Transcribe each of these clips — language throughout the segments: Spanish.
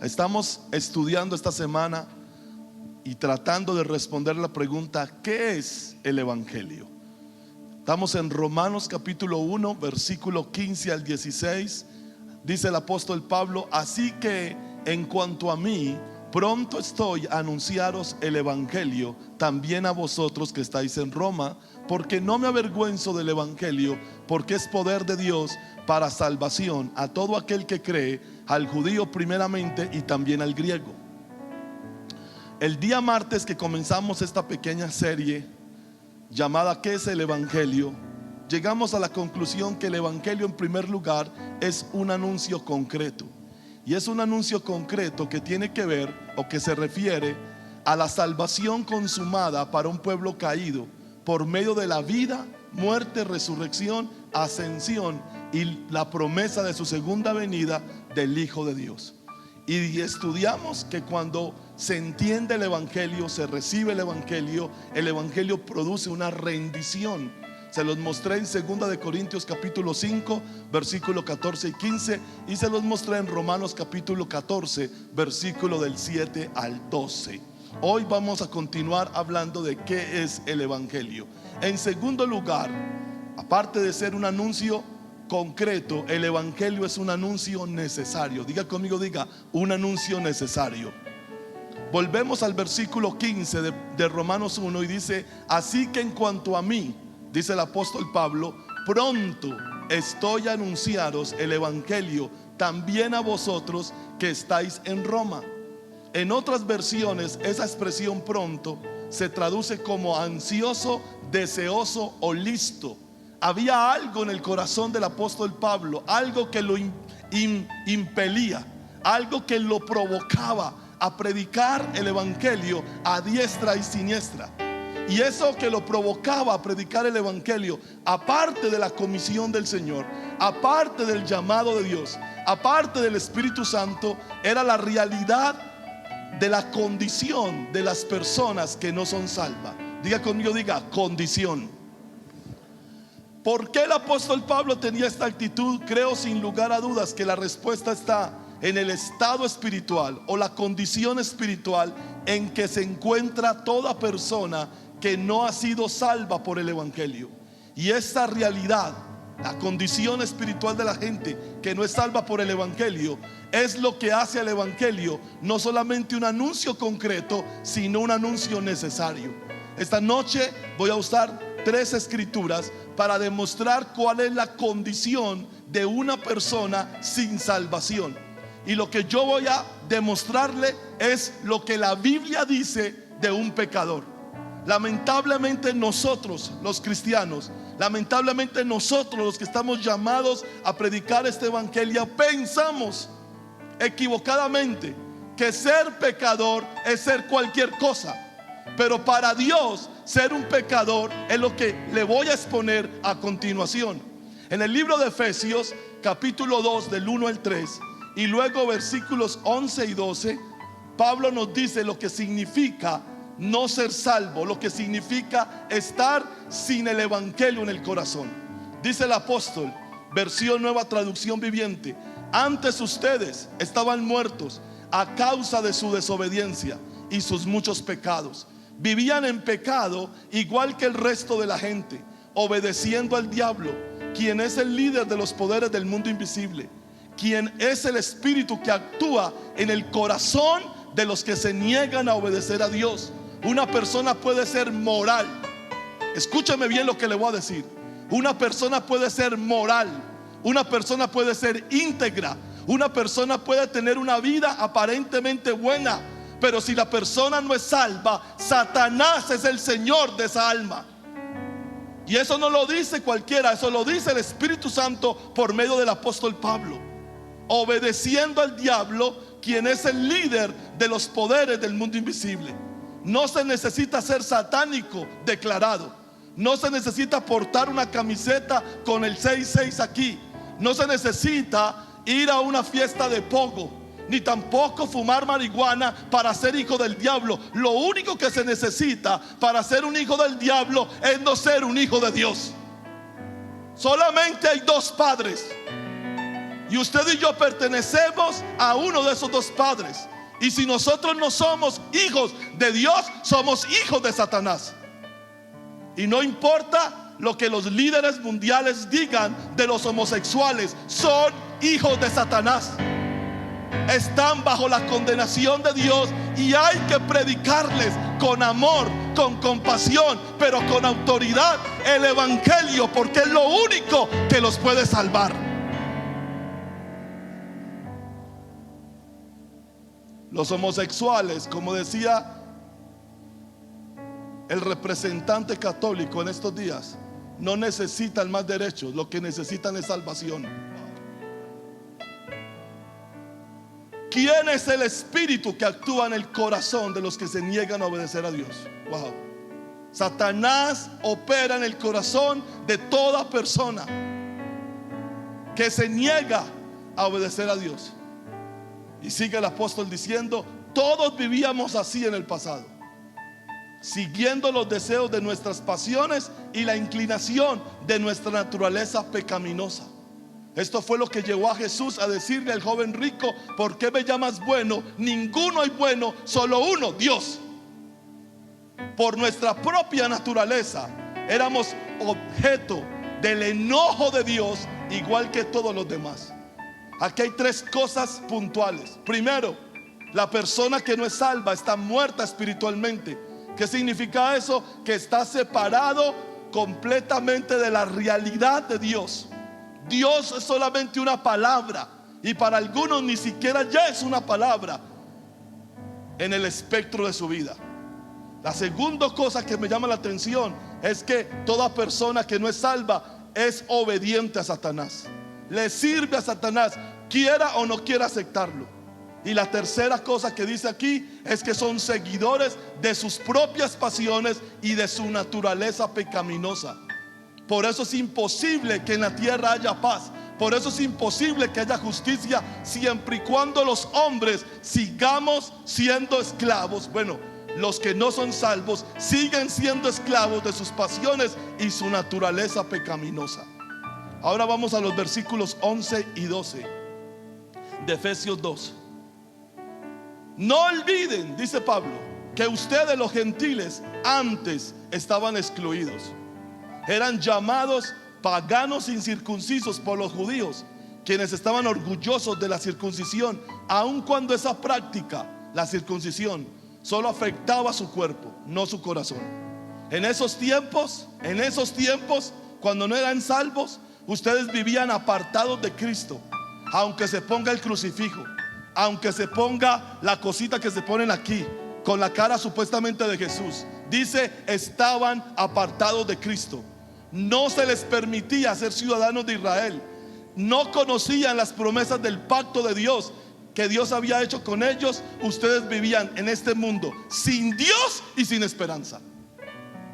Estamos estudiando esta semana y tratando de responder la pregunta: ¿qué es el Evangelio? Estamos en Romanos capítulo 1, versículo 15 al 16. Dice el apóstol Pablo: así que en cuanto a mí, pronto estoy a anunciaros el Evangelio también a vosotros que estáis en Roma, porque no me avergüenzo del Evangelio, porque es poder de Dios para salvación a todo aquel que cree, al judío primeramente y también al griego. El día martes que comenzamos esta pequeña serie llamada ¿qué es el Evangelio?, llegamos a la conclusión que el Evangelio, en primer lugar, es un anuncio concreto. Y es un anuncio concreto que tiene que ver, o que se refiere a la salvación consumada para un pueblo caído por medio de la vida, muerte, resurrección, ascensión y la promesa de su segunda venida del Hijo de Dios. Y estudiamos que cuando se entiende el Evangelio, se recibe el Evangelio produce una rendición. Se los mostré en 2 de Corintios capítulo 5 versículo 14 y 15, y se los mostré en Romanos capítulo 14 versículo del 7 al 12. Hoy vamos a continuar hablando de qué es el Evangelio. En segundo lugar, aparte de ser un anuncio concreto, el Evangelio es un anuncio necesario. Diga conmigo, diga: un anuncio necesario. Volvemos al versículo 15 de Romanos 1 y dice: así que en cuanto a mí, dice el apóstol Pablo, pronto estoy a anunciaros el Evangelio también a vosotros que estáis en Roma. En otras versiones, esa expresión pronto se traduce como ansioso, deseoso o listo. Había algo en el corazón del apóstol Pablo, algo que lo impelía, algo que lo provocaba a predicar el Evangelio a diestra y siniestra. Y eso que lo provocaba a predicar el Evangelio, aparte de la comisión del Señor, aparte del llamado de Dios, aparte del Espíritu Santo, era la realidad de la condición de las personas que no son salvas. Diga conmigo, diga: condición. ¿Por qué el apóstol Pablo tenía esta actitud? Creo sin lugar a dudas que la respuesta está en el estado espiritual o la condición espiritual en que se encuentra toda persona que no ha sido salva por el Evangelio. Y esta realidad, la condición espiritual de la gente que no es salva por el Evangelio, es lo que hace al Evangelio no solamente un anuncio concreto, sino un anuncio necesario. Esta noche voy a usar 3 escrituras para demostrar cuál es la condición de una persona sin salvación. Y lo que yo voy a demostrarle es lo que la Biblia dice de un pecador. Lamentablemente nosotros, los cristianos, lamentablemente nosotros, los que estamos llamados a predicar este Evangelio, pensamos equivocadamente que ser pecador es ser cualquier cosa. Pero para Dios, ser un pecador es lo que le voy a exponer a continuación. En el libro de Efesios capítulo 2 del 1 al 3 y luego versículos 11 y 12, Pablo nos dice lo que significa no ser salvo, lo que significa estar sin el Evangelio en el corazón. Dice el apóstol, versión Nueva Traducción Viviente: antes ustedes estaban muertos a causa de su desobediencia y sus muchos pecados. Vivían en pecado igual que el resto de la gente, obedeciendo al diablo, quien es el líder de los poderes del mundo invisible, quien es el espíritu que actúa en el corazón de los que se niegan a obedecer a Dios. Una persona puede ser moral. Escúchame bien lo que le voy a decir. Una persona puede ser moral, una persona puede ser íntegra, una persona puede tener una vida aparentemente buena, pero si la persona no es salva, Satanás es el señor de esa alma. Y eso no lo dice cualquiera, eso lo dice el Espíritu Santo por medio del apóstol Pablo. Obedeciendo al diablo, quien es el líder de los poderes del mundo invisible. No se necesita ser satánico declarado. No se necesita portar una camiseta con el 66 aquí. No se necesita ir a una fiesta de pogo, ni tampoco fumar marihuana para ser hijo del diablo. Lo único que se necesita para ser un hijo del diablo es no ser un hijo de Dios. Solamente hay 2 padres, Y usted y yo pertenecemos a uno de esos dos padres. Y si nosotros no somos hijos de Dios, somos hijos de Satanás. Y no importa lo que los líderes mundiales digan de los homosexuales, son hijos de Satanás. Están bajo la condenación de Dios y hay que predicarles con amor, con compasión, pero con autoridad el evangelio, porque es lo único que los puede salvar. Los homosexuales, como decía el representante católico en estos días, no necesitan más derechos, lo que necesitan es salvación. ¿Quién es el espíritu que actúa en el corazón de los que se niegan a obedecer a Dios? Wow. Satanás opera en el corazón de toda persona que se niega a obedecer a Dios. Y sigue el apóstol diciendo: todos vivíamos así en el pasado, siguiendo los deseos de nuestras pasiones y la inclinación de nuestra naturaleza pecaminosa. Esto fue lo que llevó a Jesús a decirle al joven rico: ¿por qué me llamas bueno? Ninguno hay bueno, solo uno, Dios. Por nuestra propia naturaleza éramos objeto del enojo de Dios, igual que todos los demás. Aquí hay tres cosas puntuales. Primero, la persona que no es salva está muerta espiritualmente. ¿Qué significa eso? Que está separado completamente de la realidad de Dios. Dios es solamente una palabra, y para algunos ni siquiera ya es una palabra en el espectro de su vida. La segunda cosa que me llama la atención es que toda persona que no es salva es obediente a Satanás, le sirve a Satanás, quiera o no quiera aceptarlo. Y la tercera cosa que dice aquí es que son seguidores de sus propias pasiones y de su naturaleza pecaminosa. Por eso es imposible que en la tierra haya paz. Por eso es imposible que haya justicia, siempre y cuando los hombres sigamos siendo esclavos. Bueno, los que no son salvos siguen siendo esclavos de sus pasiones y su naturaleza pecaminosa. Ahora vamos a los versículos 11 y 12 de Efesios 2. No olviden, dice Pablo, que ustedes los gentiles antes estaban excluidos. Eran llamados paganos incircuncisos por los judíos, quienes estaban orgullosos de la circuncisión, aun cuando esa práctica, la circuncisión, solo afectaba su cuerpo, no su corazón. En esos tiempos, cuando no eran salvos, ustedes vivían apartados de Cristo. Aunque se ponga el crucifijo, aunque se ponga la cosita que se ponen aquí, con la cara supuestamente de Jesús, dice, estaban apartados de Cristo. No se les permitía ser ciudadanos de Israel. No conocían las promesas del pacto de Dios que Dios había hecho con ellos. Ustedes vivían en este mundo sin Dios y sin esperanza.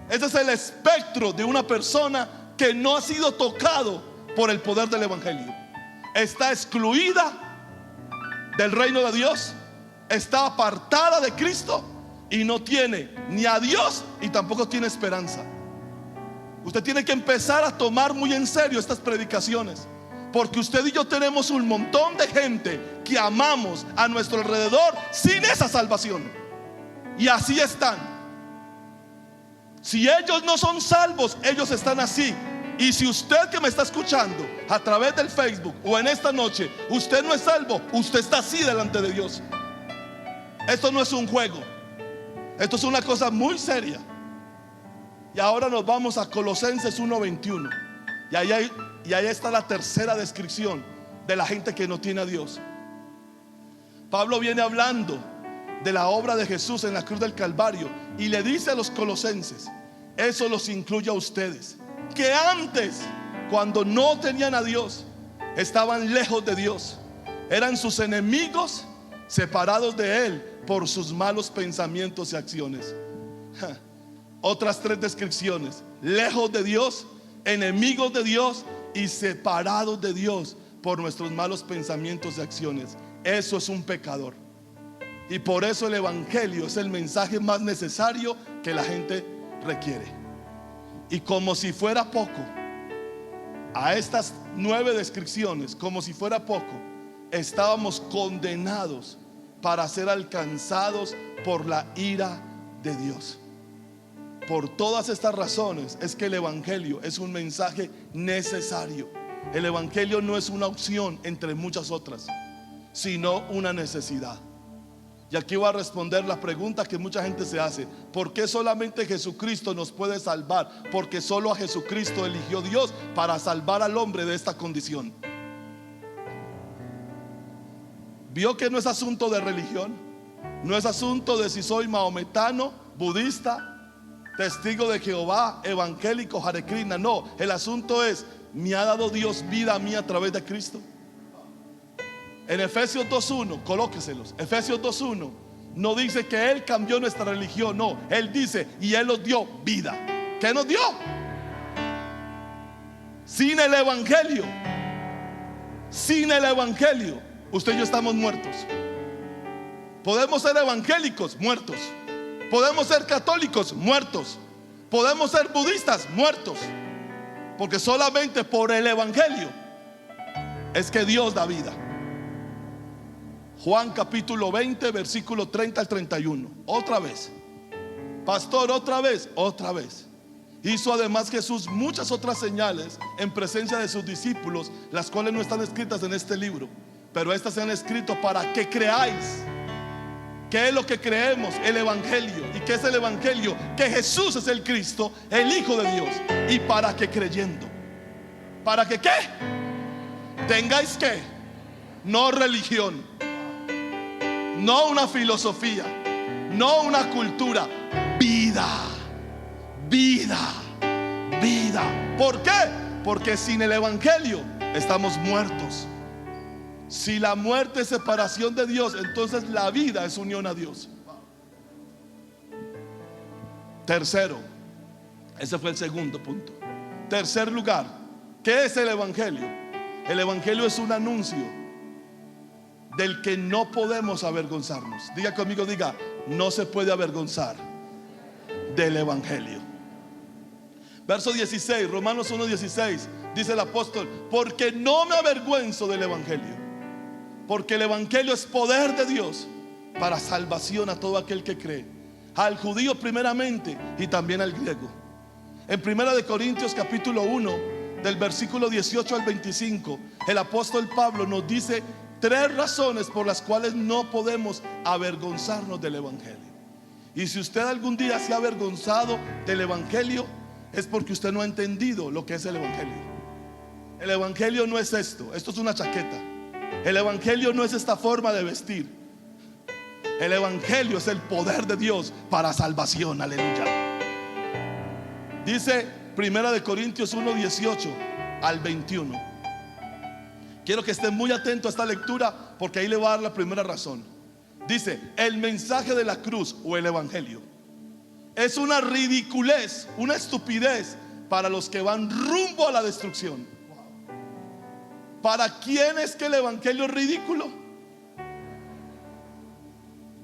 Ese es el espectro de una persona que no ha sido tocado por el poder del evangelio. Está excluida del reino de Dios, está apartada de Cristo y no tiene ni a Dios y tampoco tiene esperanza. Usted tiene que empezar a tomar muy en serio estas predicaciones, porque usted y yo tenemos un montón de gente que amamos a nuestro alrededor sin esa salvación, y así están. Si ellos no son salvos, ellos están así. Y si usted que me está escuchando a través del Facebook o en esta noche, usted no es salvo, usted está así delante de Dios. Esto no es un juego, esto es una cosa muy seria. Y ahora nos vamos a Colosenses 1:21. Y ahí está la tercera descripción de la gente que no tiene a Dios. Pablo viene hablando de la obra de Jesús en la cruz del Calvario y le dice a los colosenses: eso los incluye a ustedes, que antes, cuando no tenían a Dios, estaban lejos de Dios, eran sus enemigos, separados de Él por sus malos pensamientos y acciones. Otras tres descripciones: lejos de Dios, enemigos de Dios y separados de Dios por nuestros malos pensamientos y acciones. Eso es un pecador. Y por eso el evangelio es el mensaje más necesario que la gente requiere. Y como si fuera poco, a estas 9 descripciones, como si fuera poco, estábamos condenados para ser alcanzados por la ira de Dios. Por todas estas razones es que el evangelio es un mensaje necesario. El evangelio no es una opción entre muchas otras, sino una necesidad. Y aquí voy a responder la pregunta que mucha gente se hace: ¿por qué solamente Jesucristo nos puede salvar? Porque solo a Jesucristo eligió Dios para salvar al hombre de esta condición. Vio que no es asunto de religión, no es asunto de si soy maometano, budista, testigo de Jehová, evangélico, Hare Krishna. No, el asunto es: ¿me ha dado Dios vida a mí a través de Cristo? En Efesios 2.1, colóqueselos. Efesios 2.1 no dice que Él cambió nuestra religión, no, Él dice: y Él nos dio vida. ¿Qué nos dio? Sin el evangelio, usted y yo estamos muertos. Podemos ser evangélicos, muertos. Podemos ser católicos, muertos. Podemos ser budistas, muertos. Porque solamente por el evangelio es que Dios da vida. Juan capítulo 20, versículo 30 al 31. Otra vez, pastor, otra vez. Hizo además Jesús muchas otras señales en presencia de sus discípulos, las cuales no están escritas en este libro, pero estas se han escrito para que creáis. ¿Qué es lo que creemos? El evangelio. ¿Y qué es el evangelio? Que Jesús es el Cristo, el Hijo de Dios. Y para que creyendo, ¿para que qué? Tengáis que, no religión, no una filosofía, no una cultura, vida. ¿Por qué? Porque sin el evangelio estamos muertos. Si la muerte es separación de Dios, entonces la vida es unión a Dios. Tercero, ese fue el segundo punto. Tercer lugar, ¿qué es el evangelio? El evangelio es un anuncio del que no podemos avergonzarnos. Diga conmigo, diga: no se puede avergonzar del evangelio. Verso 16, Romanos 1:16, dice el apóstol: porque no me avergüenzo del evangelio, porque el evangelio es poder de Dios para salvación a todo aquel que cree, al judío primeramente y también al griego. En 1 Corintios capítulo 1, del versículo 18 al 25, el apóstol Pablo nos dice 3 razones por las cuales no podemos avergonzarnos del evangelio. Y si usted algún día se ha avergonzado del evangelio, es porque usted no ha entendido lo que es el evangelio. El evangelio no es esto es una chaqueta. El evangelio no es esta forma de vestir. El evangelio es el poder de Dios para salvación. Aleluya. Dice 1 Corintios 1:18 al 21. Quiero que esté muy atento a esta lectura, porque ahí le va a dar la primera razón. Dice: el mensaje de la cruz o el evangelio es una ridiculez, una estupidez para los que van rumbo a la destrucción. ¿Para quién es que el evangelio es ridículo?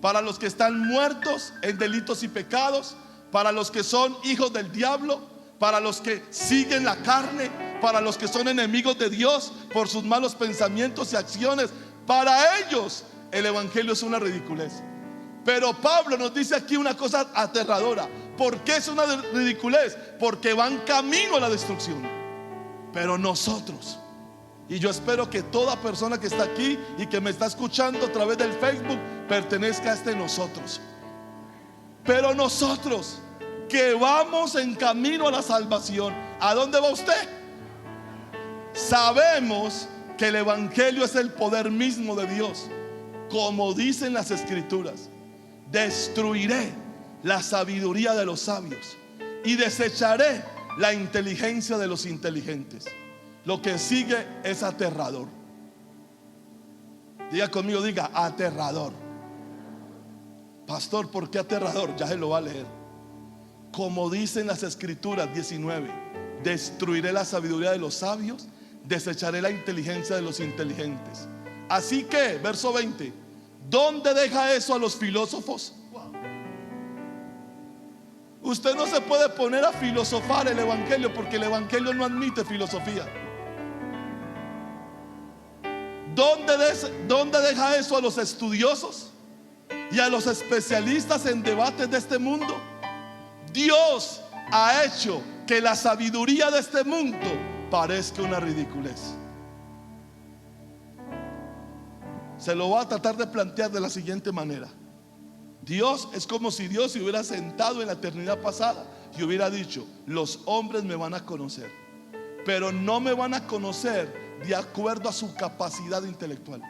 Para los que están muertos en delitos y pecados, para los que son hijos del diablo, para los que siguen la carne, para los que son enemigos de Dios por sus malos pensamientos y acciones. Para ellos el evangelio es una ridiculez. Pero Pablo nos dice aquí una cosa aterradora. ¿Por qué es una ridiculez? Porque van camino a la destrucción. Pero nosotros, y yo espero que toda persona que está aquí y que me está escuchando a través del Facebook pertenezca a este nosotros. Pero nosotros que vamos en camino a la salvación, ¿a dónde va usted? Sabemos que el evangelio es el poder mismo de Dios. Como dicen las escrituras: destruiré la sabiduría de los sabios y desecharé la inteligencia de los inteligentes. Lo que sigue es aterrador. Diga conmigo, diga: aterrador. Pastor, ¿por qué aterrador? Ya se lo va a leer. Como dicen las escrituras 19: destruiré la sabiduría de los sabios, desecharé la inteligencia de los inteligentes. Así que, verso 20, ¿dónde deja eso a los filósofos? Usted no se puede poner a filosofar el evangelio, porque el evangelio no admite filosofía. ¿Dónde deja eso a los estudiosos y a los especialistas en debates de este mundo? Dios ha hecho que la sabiduría de este mundo parezca una ridiculez. Se lo voy a tratar de plantear de la siguiente manera. Dios es como si Dios se hubiera sentado en la eternidad pasada y hubiera dicho: los hombres me van a conocer, pero no me van a conocer de acuerdo a su capacidad intelectual.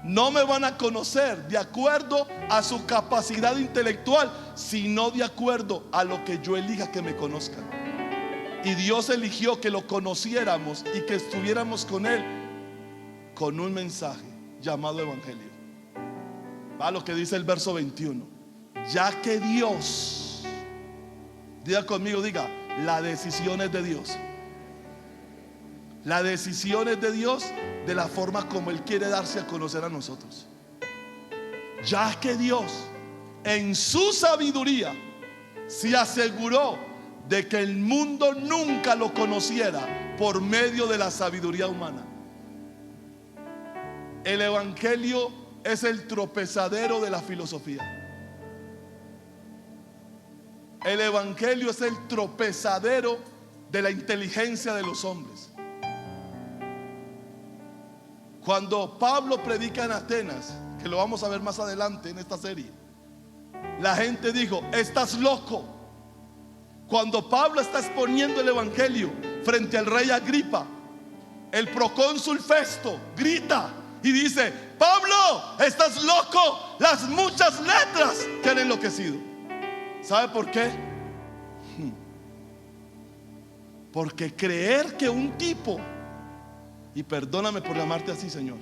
No me van a conocer de acuerdo a su capacidad intelectual, sino de acuerdo a lo que yo elija que me conozcan. Y Dios eligió que lo conociéramos y que estuviéramos con Él con un mensaje llamado evangelio. Va lo que dice el verso 21. Ya que Dios, diga conmigo, diga: la decisión es de Dios. La decisión es de Dios de la forma como Él quiere darse a conocer a nosotros. Ya que Dios en su sabiduría se aseguró de que el mundo nunca lo conociera por medio de la sabiduría humana. El evangelio es el tropezadero de la filosofía. El evangelio es el tropezadero de la inteligencia de los hombres. Cuando Pablo predica en Atenas, que lo vamos a ver más adelante en esta serie, la gente dijo: estás loco. Cuando Pablo está exponiendo el evangelio frente al rey Agripa, el procónsul Festo grita y dice: Pablo, estás loco, las muchas letras te han enloquecido. ¿Sabe por qué? Porque creer que un tipo, y perdóname por llamarte así, Señor,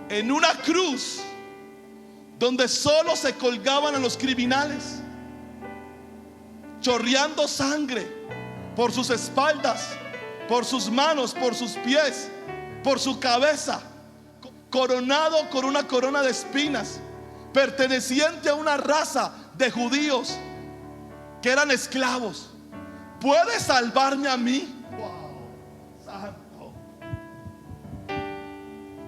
en una cruz donde solo se colgaban a los criminales, chorreando sangre por sus espaldas, por sus manos, por sus pies, por su cabeza, coronado con una corona de espinas, perteneciente a una raza de judíos que eran esclavos, ¿puede salvarme a mí? Wow, santo.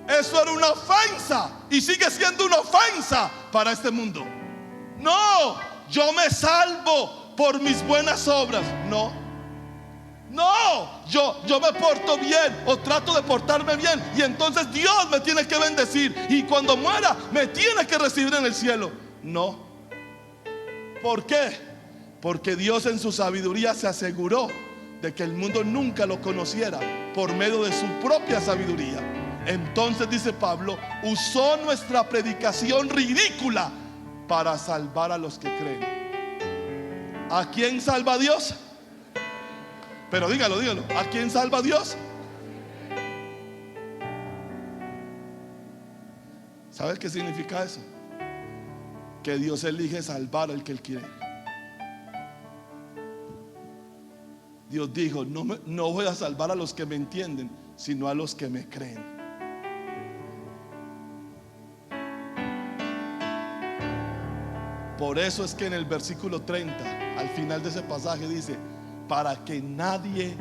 Eso era una ofensa y sigue siendo una ofensa para este mundo. No, yo me salvo por mis buenas obras. No, yo me porto bien o trato de portarme bien y entonces Dios me tiene que bendecir y cuando muera me tiene que recibir en el cielo. No. ¿Por qué? Porque Dios en su sabiduría se aseguró de que el mundo nunca lo conociera por medio de su propia sabiduría. Entonces, dice Pablo, usó nuestra predicación ridícula para salvar a los que creen. ¿A quién salva Dios? Pero dígalo, ¿a quién salva Dios? ¿Sabes qué significa eso? Que Dios elige salvar al que Él quiere. Dios dijo: no voy a salvar a los que me entienden, sino a los que me creen. Por eso es que en el versículo 30, al final de ese pasaje dice: para que nadie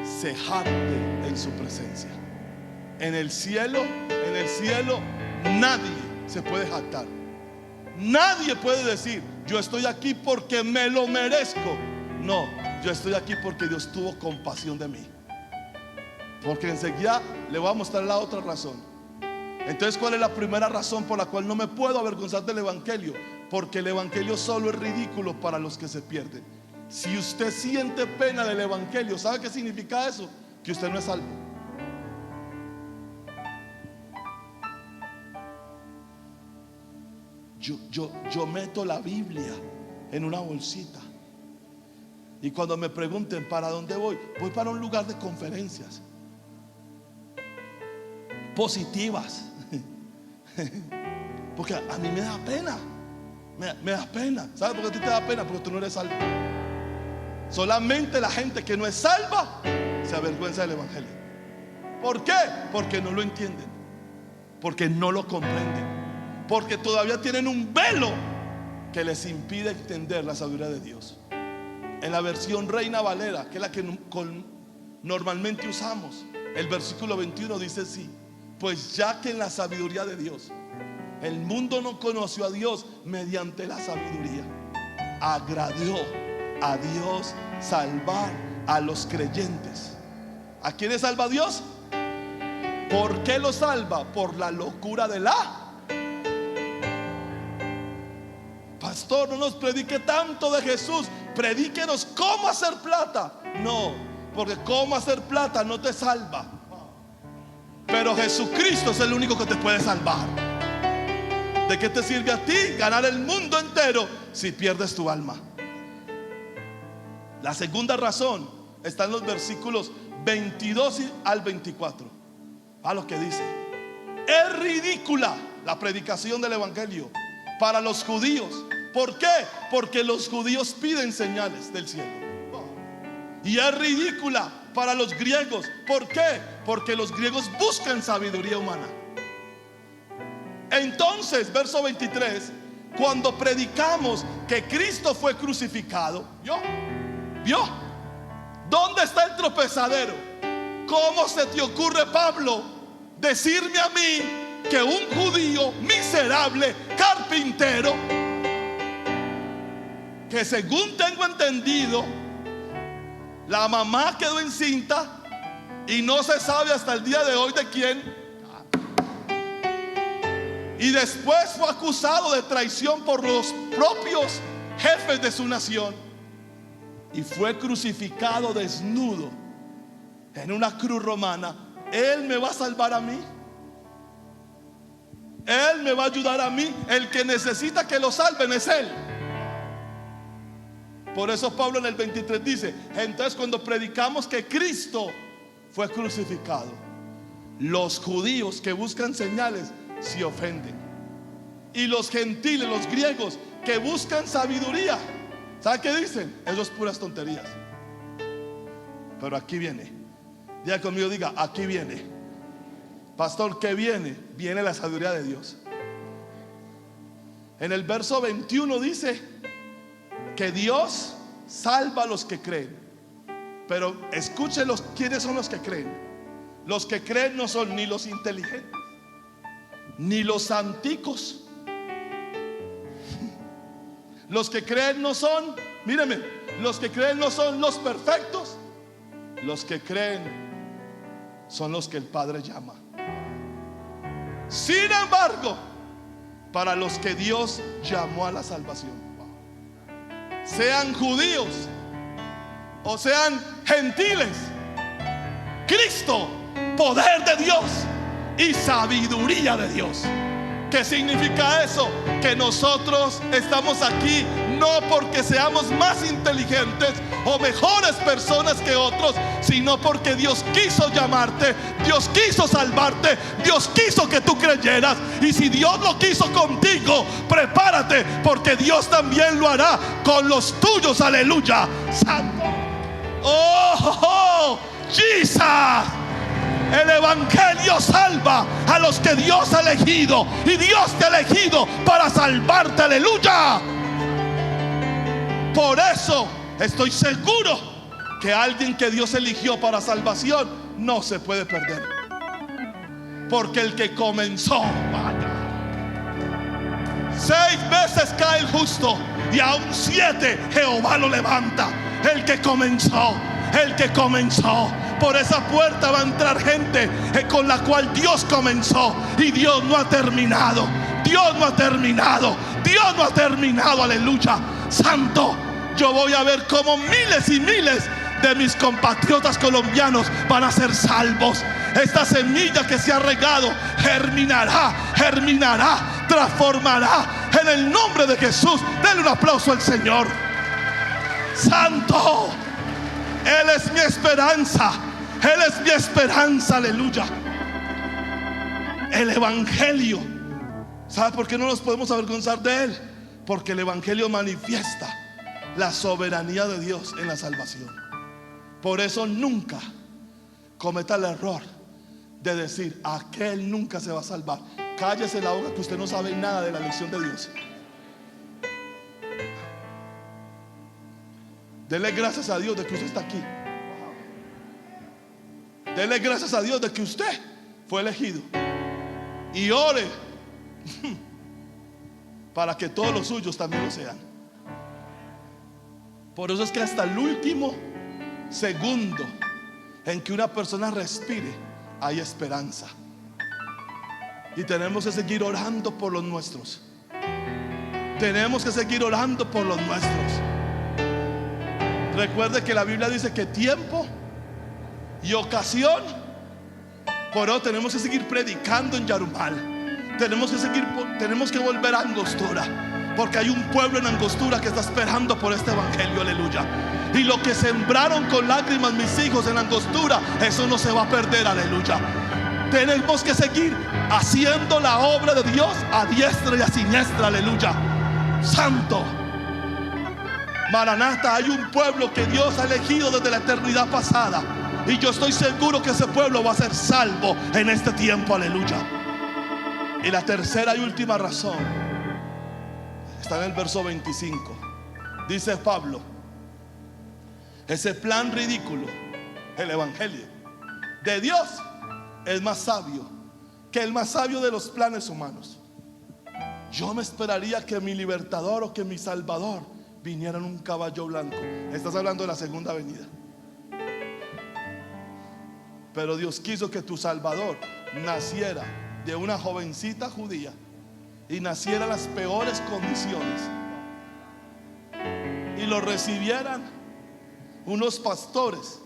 se jacte en su presencia. En el cielo nadie se puede jactar. Nadie puede decir: yo estoy aquí porque me lo merezco. No, yo estoy aquí porque Dios tuvo compasión de mí. Porque enseguida le voy a mostrar la otra razón. Entonces, ¿cuál es la primera razón por la cual no me puedo avergonzar del evangelio? Porque el evangelio solo es ridículo para los que se pierden. Si usted siente pena del evangelio, ¿sabe qué significa eso? Que usted no es salvo. Yo meto la Biblia en una bolsita y cuando me pregunten ¿para dónde voy? Voy para un lugar de conferencias positivas. Porque a mí me da pena. Me da pena. ¿Sabes por qué a ti te da pena? Porque tú no eres salvo. Solamente la gente que no es salva se avergüenza del evangelio. ¿Por qué? Porque no lo entienden, porque no lo comprenden, porque todavía tienen un velo que les impide entender la sabiduría de Dios. En la versión Reina Valera, que es la que normalmente usamos. El versículo 21 dice así: pues ya que en la sabiduría de Dios el mundo no conoció a Dios, mediante la sabiduría agradó a Dios salvar a los creyentes. ¿A quiénes salva Dios? ¿Por qué lo salva? Por la locura de la... Pastor, no nos predique tanto de Jesús, predíquenos cómo hacer plata. No, porque cómo hacer plata no te salva, pero Jesucristo es el único que te puede salvar. ¿De qué te sirve a ti ganar el mundo entero si pierdes tu alma? La segunda razón está en los versículos 22 al 24. A lo que dice: es ridícula la predicación del evangelio para los judíos. ¿Por qué? Porque los judíos piden señales del cielo. Y es ridícula para los griegos. ¿Por qué? Porque los griegos buscan sabiduría humana. Entonces, verso 23, cuando predicamos que Cristo fue crucificado, ¿vio? ¿Dónde está el tropezadero? ¿Cómo se te ocurre, Pablo, decirme a mí que un judío miserable, carpintero, que según tengo entendido, la mamá quedó encinta y no se sabe hasta el día de hoy de quién, y después fue acusado de traición por los propios jefes de su nación y fue crucificado desnudo en una cruz romana? Él me va a salvar a mí, Él me va a ayudar a mí. El que necesita que lo salven es Él. Por eso Pablo en el 23 dice: entonces cuando predicamos que Cristo fue crucificado, los judíos que buscan señales se ofenden, y los gentiles, los griegos que buscan sabiduría, ¿sabe qué dicen? Eso es puras tonterías. Pero aquí viene, diga conmigo, diga: aquí viene. Pastor, ¿qué viene? Viene la sabiduría de Dios. En el verso 21 dice que Dios salva a los que creen. Pero escúchenlos, ¿quiénes son los que creen? Los que creen no son ni los inteligentes, ni los anticos. Los que creen no son, míreme, los que creen no son los perfectos. Los que creen son los que el Padre llama. Sin embargo, para los que Dios llamó a la salvación, sean judíos o sean gentiles, Cristo, poder de Dios y sabiduría de Dios. ¿Qué significa eso? Que nosotros estamos aquí no porque seamos más inteligentes o mejores personas que otros, sino porque Dios quiso llamarte, Dios quiso salvarte, Dios quiso que tú creyeras. Y si Dios lo quiso contigo, prepárate, porque Dios también lo hará con los tuyos. Aleluya. Santo. Oh, Jesus. El evangelio salva a los que Dios ha elegido, y Dios te ha elegido para salvarte. Aleluya. Por eso estoy seguro que alguien que Dios eligió para salvación no se puede perder, porque el que comenzó, 6 veces cae el justo y aún 7 Jehová lo levanta. El que comenzó, el que comenzó. Por esa puerta va a entrar gente con la cual Dios comenzó, y Dios no ha terminado. Dios no ha terminado. Dios no ha terminado. Aleluya. Santo. Yo voy a ver cómo miles y miles de mis compatriotas colombianos van a ser salvos. Esta semilla que se ha regado germinará, germinará, transformará en el nombre de Jesús. Denle un aplauso al Señor. Santo. Él es mi esperanza. Él es mi esperanza. Aleluya. El evangelio, ¿sabe por qué no nos podemos avergonzar de él? Porque el evangelio manifiesta la soberanía de Dios en la salvación. Por eso nunca cometa el error de decir: aquel nunca se va a salvar. Cállese la boca, que usted no sabe nada de la elección de Dios. Dele gracias a Dios de que usted está aquí. Dele gracias a Dios de que usted fue elegido. Y ore para que todos los suyos también lo sean. Por eso es que hasta el último segundo en que una persona respire, hay esperanza. Y tenemos que seguir orando por los nuestros. Tenemos que seguir orando por los nuestros. Recuerde que la Biblia dice que tiempo y ocasión. Por eso tenemos que seguir predicando en Yarumal. Tenemos que volver a Angostura, porque hay un pueblo en Angostura que está esperando por este evangelio, aleluya. Y lo que sembraron con lágrimas mis hijos en Angostura, eso no se va a perder, aleluya. Tenemos que seguir haciendo la obra de Dios a diestra y a siniestra, aleluya. Santo Maranata, hay un pueblo que Dios ha elegido desde la eternidad pasada, y yo estoy seguro que ese pueblo va a ser salvo en este tiempo, aleluya. Y la tercera y última razón está en el verso 25. Dice Pablo: ese plan ridículo, el evangelio de Dios, es más sabio que el más sabio de los planes humanos. Yo me esperaría que mi libertador o que mi salvador viniera en un caballo blanco. Estás hablando de la segunda venida. Pero Dios quiso que tu salvador naciera de una jovencita judía y naciera en las peores condiciones, y lo recibieran unos pastores,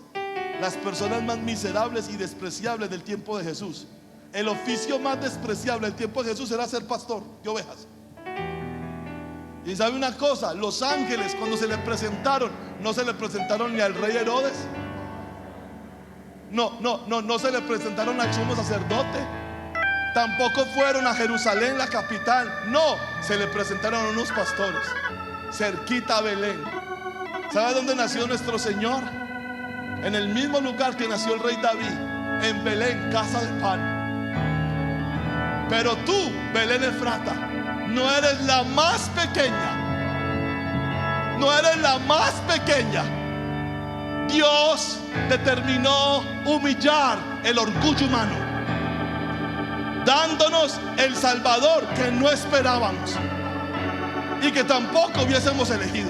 las personas más miserables y despreciables del tiempo de Jesús. El oficio más despreciable del tiempo de Jesús era ser pastor de ovejas. Y sabe una cosa, los ángeles cuando se le presentaron, no se le presentaron ni al rey Herodes, no se le presentaron al sumo sacerdote, tampoco fueron a Jerusalén, la capital. No, se le presentaron a unos pastores cerquita a Belén. ¿Sabe dónde nació nuestro Señor? En el mismo lugar que nació el rey David, en Belén, casa de pan. Pero tú, Belén Efrata, no eres la más pequeña. No eres la más pequeña. Dios determinó humillar el orgullo humano, dándonos el Salvador que no esperábamos y que tampoco hubiésemos elegido.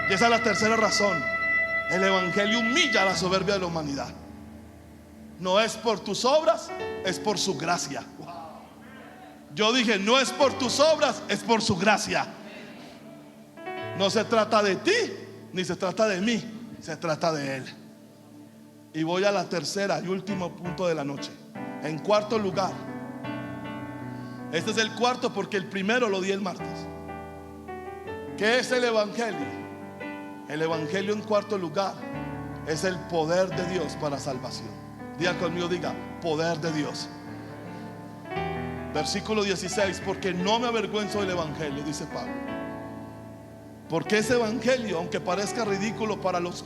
Y esa es la tercera razón. El evangelio humilla la soberbia de la humanidad. No es por tus obras, es por su gracia. Yo dije, no es por tus obras, es por su gracia. No se trata de ti, ni se trata de mí, se trata de Él. Y voy a la tercera y último punto de la noche. En cuarto lugar, este es el cuarto porque el primero lo di el martes. ¿Qué es el evangelio? El evangelio, en cuarto lugar, es el poder de Dios para salvación. Diga conmigo, diga, poder de Dios. Versículo 16: porque no me avergüenzo del evangelio, dice Pablo. Porque ese evangelio, aunque parezca ridículo para los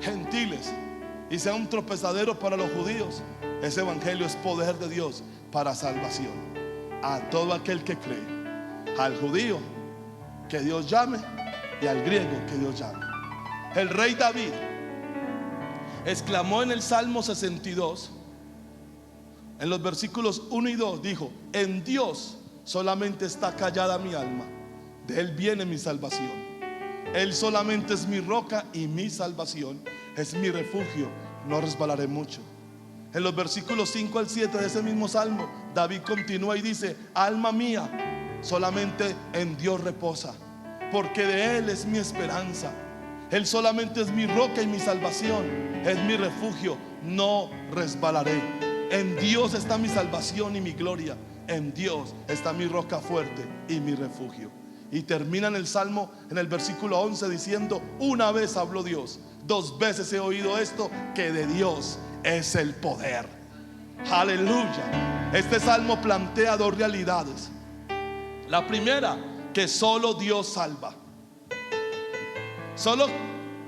gentiles y sea un tropezadero para los judíos, ese evangelio es poder de Dios para salvación a todo aquel que cree, al judío que Dios llame y al griego que Dios llame. El rey David exclamó en el Salmo 62, en los versículos 1 y 2, dijo: en Dios solamente está callada mi alma, de Él viene mi salvación. Él solamente es mi roca y mi salvación, es mi refugio, no resbalaré mucho. En los versículos 5 al 7 de ese mismo salmo, David continúa y dice: alma mía, solamente en Dios reposa, porque de Él es mi esperanza. Él solamente es mi roca y mi salvación, es mi refugio, no resbalaré. En Dios está mi salvación y mi gloria, en Dios está mi roca fuerte y mi refugio. Y termina en el Salmo, en el versículo 11, diciendo: una vez habló Dios, dos veces he oído esto, que de Dios es el poder. Aleluya. Este salmo plantea dos realidades. La primera, que solo Dios salva. ¿Solo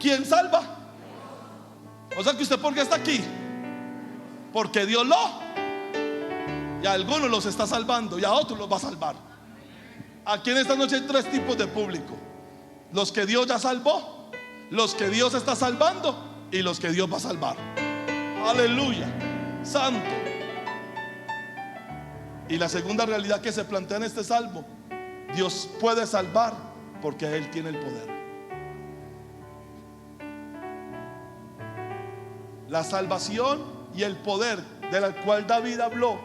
quién salva? O sea que usted, ¿por qué está aquí? Porque Dios y a algunos los está salvando y a otros los va a salvar. Aquí en esta noche hay tres tipos de público: los que Dios ya salvó, los que Dios está salvando y los que Dios va a salvar. Aleluya, santo. Y la segunda realidad que se plantea en este salmo: Dios puede salvar porque Él tiene el poder. La salvación y el poder del cual David habló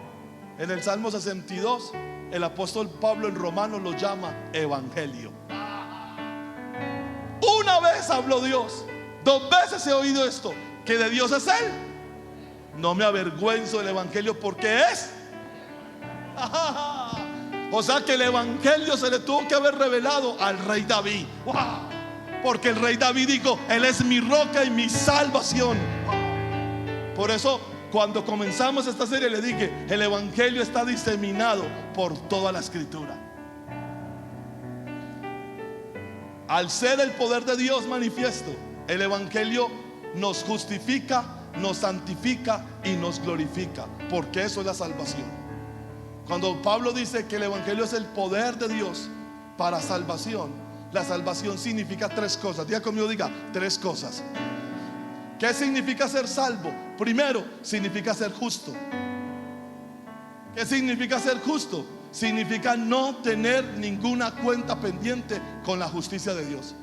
en el Salmo 62, el apóstol Pablo en Romanos lo llama evangelio. Una vez habló Dios, 2 veces he oído esto, que de Dios es Él. No me avergüenzo del evangelio porque es. O sea que el evangelio se le tuvo que haber revelado al rey David. Porque el rey David dijo: Él es mi roca y mi salvación. Por eso cuando comenzamos esta serie le dije: el evangelio está diseminado por toda la escritura. Al ser el poder de Dios manifiesto, el evangelio nos justifica, nos santifica y nos glorifica, porque eso es la salvación. Cuando Pablo dice que el evangelio es el poder de Dios para salvación, la salvación significa 3 cosas. Diga conmigo, diga 3 cosas. ¿Qué significa ser salvo? Primero, significa ser justo. ¿Qué significa ser justo? Significa no tener ninguna cuenta pendiente con la justicia de Dios.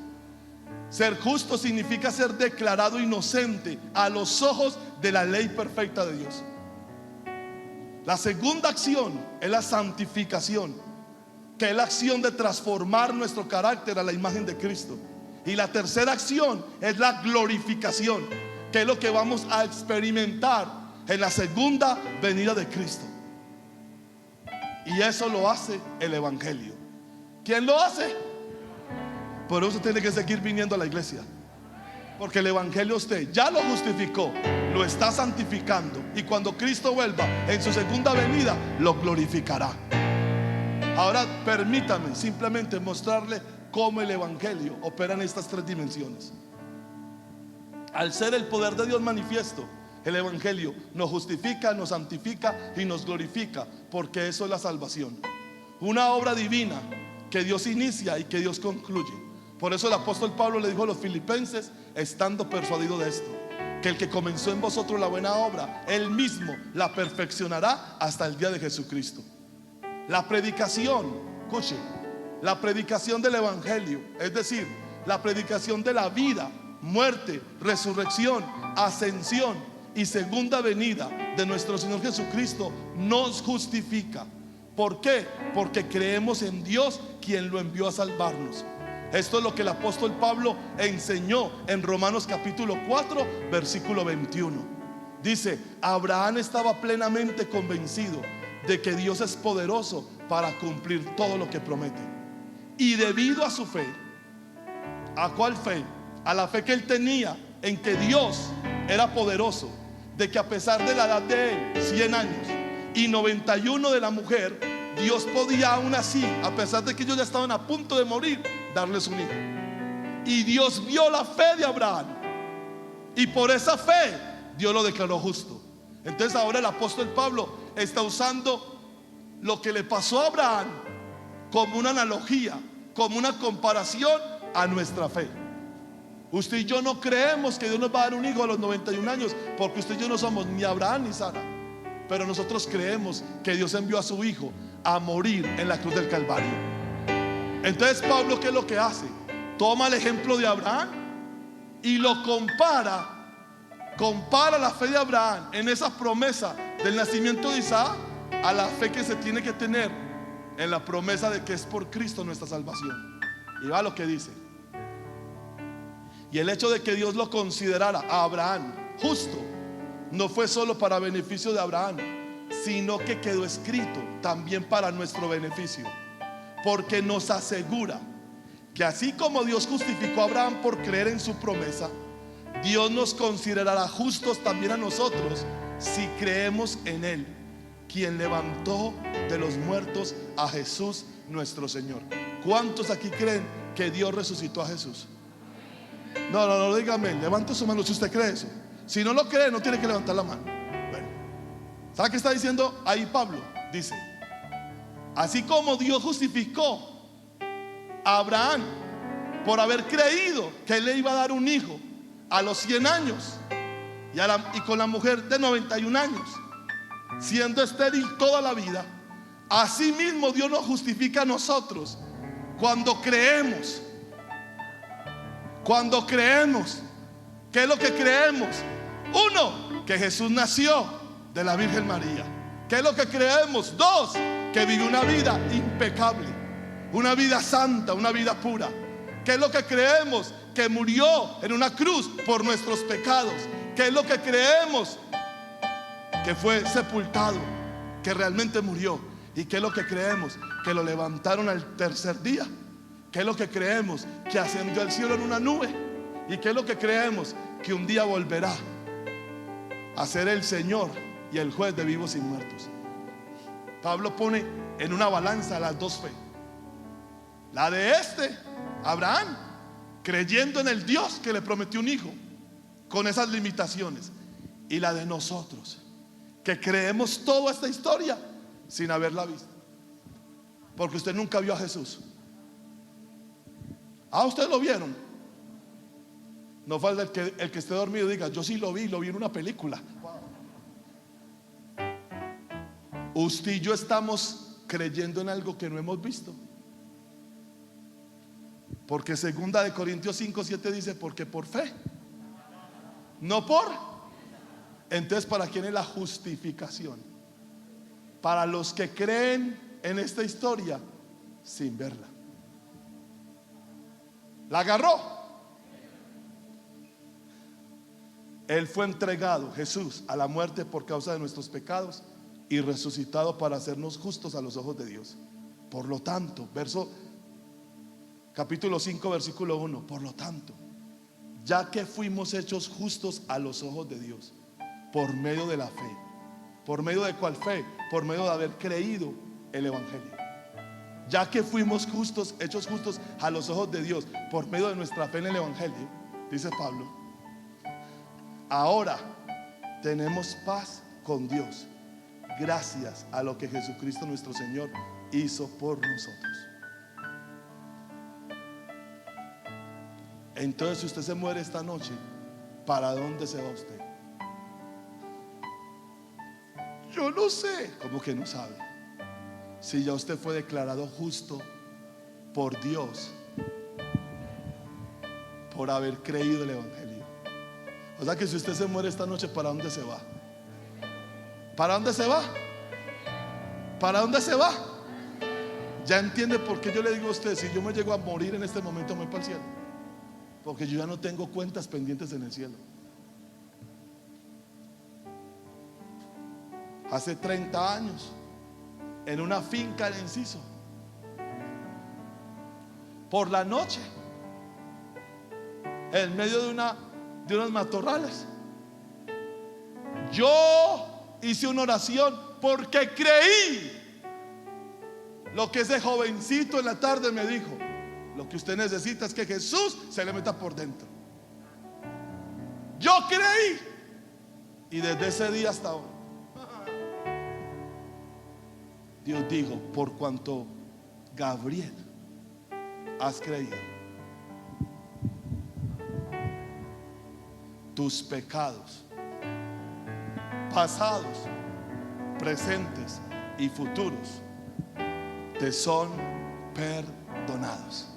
Ser justo significa ser declarado inocente a los ojos de la ley perfecta de Dios. La segunda acción es la santificación, que es la acción de transformar nuestro carácter a la imagen de Cristo. Y la tercera acción es la glorificación, que es lo que vamos a experimentar en la segunda venida de Cristo. Y eso lo hace el evangelio. ¿Quién lo hace? Por eso tiene que seguir viniendo a la iglesia, porque el evangelio usted ya lo justificó, lo está santificando, y cuando Cristo vuelva en su segunda venida lo glorificará. Ahora permítame simplemente mostrarle cómo el evangelio opera en estas 3 dimensiones. Al ser el poder de Dios manifiesto, el evangelio nos justifica, nos santifica y nos glorifica, porque eso es la salvación, una obra divina que Dios inicia y que Dios concluye. Por eso el apóstol Pablo le dijo a los filipenses, estando persuadido de esto, que el que comenzó en vosotros la buena obra, Él mismo la perfeccionará hasta el día de Jesucristo. La predicación, escuche, la predicación del evangelio, es decir, la predicación de la vida, muerte, resurrección, ascensión y segunda venida de nuestro Señor Jesucristo, nos justifica. ¿Por qué? Porque creemos en Dios, quien lo envió a salvarnos. Esto es lo que el apóstol Pablo enseñó en Romanos capítulo 4 versículo 21. Dice: Abraham estaba plenamente convencido de que Dios es poderoso para cumplir todo lo que promete. Y debido a su fe, ¿a cuál fe? A la fe que él tenía en que Dios era poderoso, de que a pesar de la edad de él, 100 años, y 91 de la mujer, Dios podía aún así, a pesar de que ellos ya estaban a punto de morir, darles un hijo. Y Dios vio la fe de Abraham, y por esa fe Dios lo declaró justo. Entonces ahora el apóstol Pablo está usando lo que le pasó a Abraham como una analogía, como una comparación a nuestra fe. Usted y yo no creemos que Dios nos va a dar un hijo a los 91 años, porque usted y yo no somos ni Abraham ni Sara. Pero nosotros creemos que Dios envió a su hijo a morir en la cruz del Calvario. Entonces Pablo, ¿qué es lo que hace? Toma el ejemplo de Abraham y lo compara la fe de Abraham en esa promesa del nacimiento de Isaac a la fe que se tiene que tener en la promesa de que es por Cristo nuestra salvación. Y va lo que dice: y el hecho de que Dios lo considerara a Abraham justo no fue solo para beneficio de Abraham, sino que quedó escrito también para nuestro beneficio, porque nos asegura que así como Dios justificó a Abraham por creer en su promesa, Dios nos considerará justos también a nosotros si creemos en Él, quien levantó de los muertos a Jesús nuestro Señor. ¿Cuántos aquí creen que Dios resucitó a Jesús? No, dígame, levante su mano si usted cree eso. Si no lo cree, no tiene que levantar la mano. Bueno, ¿sabe qué está diciendo ahí Pablo? Dice: así como Dios justificó a Abraham por haber creído que Él le iba a dar un hijo a los 100 años, y con la mujer de 91 años, siendo estéril toda la vida, asimismo Dios nos justifica a nosotros cuando creemos. Cuando creemos. ¿Qué es lo que creemos? Uno, que Jesús nació de la Virgen María. ¿Qué es lo que creemos? Dos, que vivió una vida impecable, una vida santa, una vida pura. ¿Qué es lo que creemos? Que murió en una cruz por nuestros pecados. ¿Qué es lo que creemos? Que fue sepultado, que realmente murió. ¿Y qué es lo que creemos? Que lo levantaron al tercer día. ¿Qué es lo que creemos? Que ascendió al cielo en una nube. ¿Y qué es lo que creemos? Que un día volverá a ser el Señor y el juez de vivos y muertos. Pablo pone en una balanza las dos fe. La de Abraham, creyendo en el Dios que le prometió un hijo, con esas limitaciones. Y la de nosotros, que creemos toda esta historia sin haberla visto, porque usted nunca vio a Jesús. Ustedes lo vieron. No falta el que esté dormido diga: yo sí lo vi en una película. Usted y yo estamos creyendo en algo que no hemos visto, porque 2 Corintios 5:7 dice: porque por fe, no por. Entonces, ¿para quién es la justificación? Para los que creen en esta historia sin verla. ¿La agarró? Él fue entregado, Jesús, a la muerte por causa de nuestros pecados y resucitado para hacernos justos a los ojos de Dios. Por lo tanto, capítulo 5, versículo 1. Por lo tanto, ya que fuimos hechos justos a los ojos de Dios por medio de la fe. ¿Por medio de cuál fe? Por medio de haber creído el Evangelio. Ya que fuimos hechos justos a los ojos de Dios por medio de nuestra fe en el Evangelio, dice Pablo, ahora tenemos paz con Dios gracias a lo que Jesucristo nuestro Señor hizo por nosotros. Entonces, si usted se muere esta noche, ¿para dónde se va usted? Yo no sé. ¿Cómo que no sabe? Si ya usted fue declarado justo por Dios por haber creído el Evangelio. O sea que si usted se muere esta noche, ¿para dónde se va? ¿Para dónde se va? ¿Para dónde se va? Ya entiende por qué yo le digo a usted: si yo me llego a morir en este momento, me voy para el cielo, porque yo ya no tengo cuentas pendientes en el cielo. Hace 30 años, en una finca de Enciso, por la noche, en medio de unos matorrales, yo hice una oración porque creí lo que ese jovencito en la tarde me dijo: lo que usted necesita es que Jesús se le meta por dentro. Yo creí, y desde ese día hasta ahora Dios dijo: por cuanto Gabriel has creído, tus pecados pasados, presentes y futuros te son perdonados.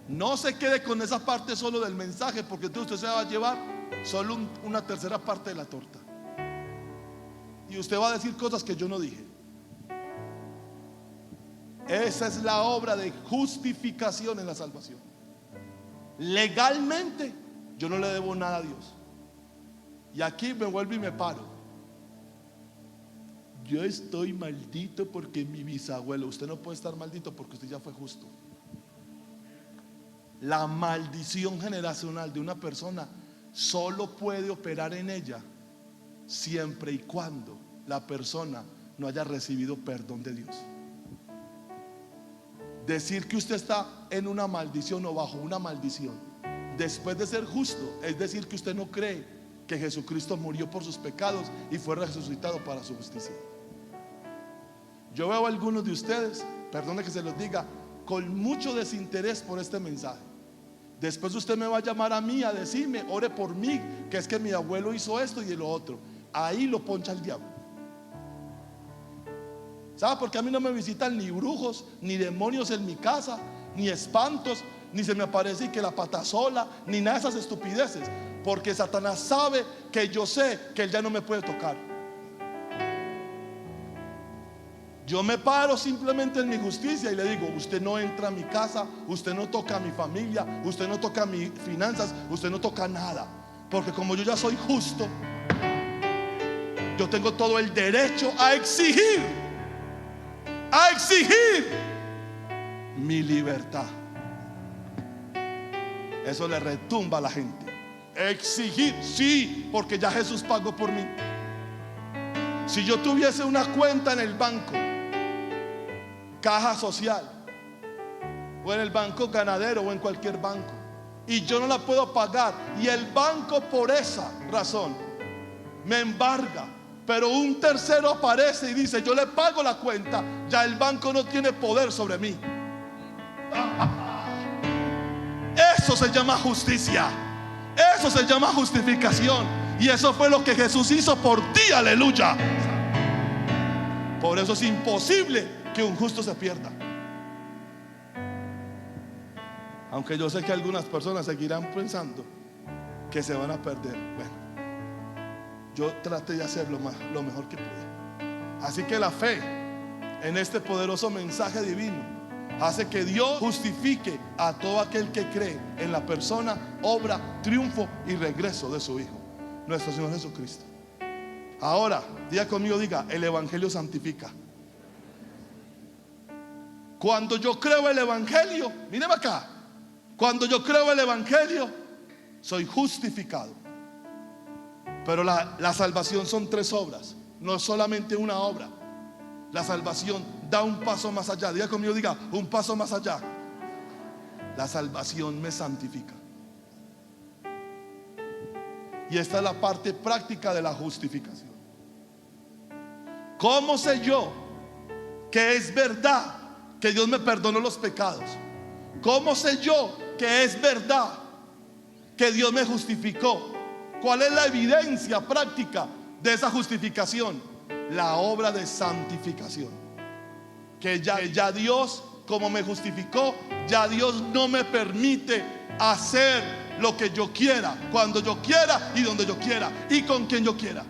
No se quede con esa parte solo del mensaje, porque entonces usted se va a llevar solo una tercera parte de la torta, y usted va a decir cosas que yo no dije. Esa es la obra de justificación en la salvación. Legalmente yo no le debo nada a Dios. Y aquí me vuelvo y me paro: yo estoy maldito porque mi bisabuelo. Usted no puede estar maldito porque usted ya fue justo. La maldición generacional de una persona solo puede operar en ella siempre y cuando la persona no haya recibido perdón de Dios. Decir que usted está en una maldición o bajo una maldición después de ser justo es decir que usted no cree que Jesucristo murió por sus pecados y fue resucitado para su justicia. Yo veo a algunos de ustedes, perdone que se los diga, con mucho desinterés por este mensaje, Después usted me va a llamar a mí a decirme, ore por mí, que es que mi abuelo hizo esto y lo otro. Ahí lo poncha el diablo. ¿Sabe? Porque a mí no me visitan ni brujos, ni demonios en mi casa, ni espantos, ni se me aparece y que la pata sola, ni nada de esas estupideces. Porque Satanás sabe que yo sé que él ya no me puede tocar. Yo me paro simplemente en mi justicia y le digo, usted no entra a mi casa, usted no toca a mi familia, usted no toca a mis finanzas, usted no toca nada. Porque como yo ya soy justo, yo tengo todo el derecho a exigir mi libertad. Eso le retumba a la gente. Exigir, sí, porque ya Jesús pagó por mí. Si yo tuviese una cuenta en el banco, Caja Social, o en el Banco Ganadero, o en cualquier banco, y yo no la puedo pagar, y el banco por esa razón me embarga, pero un tercero aparece y dice, yo le pago la cuenta, ya el banco no tiene poder sobre mí. Eso se llama justicia. Eso se llama justificación. Y eso fue lo que Jesús hizo por ti, aleluya. Por eso es imposible que un justo se pierda. Aunque yo sé que algunas personas seguirán pensando que se van a perder. Bueno, yo traté de hacer lo mejor que pude. Así que la fe en este poderoso mensaje divino hace que Dios justifique a todo aquel que cree en la persona, obra, triunfo y regreso de su Hijo, nuestro Señor Jesucristo. Ahora, diga conmigo, diga, el Evangelio santifica. Cuando yo creo el Evangelio, míreme acá, cuando yo creo el Evangelio, soy justificado. Pero la salvación son 3 obras, no es solamente una obra. La salvación da un paso más allá. Diga conmigo, diga, un paso más allá. La salvación me santifica. Y esta es la parte práctica de la justificación. ¿Cómo sé yo que es verdad que Dios me perdonó los pecados? ¿Cómo sé yo que es verdad que Dios me justificó? ¿Cuál es la evidencia práctica de esa justificación? La obra de santificación. Que ya Dios, como me justificó, ya Dios no me permite hacer lo que yo quiera, cuando yo quiera y donde yo quiera y con quien yo quiera.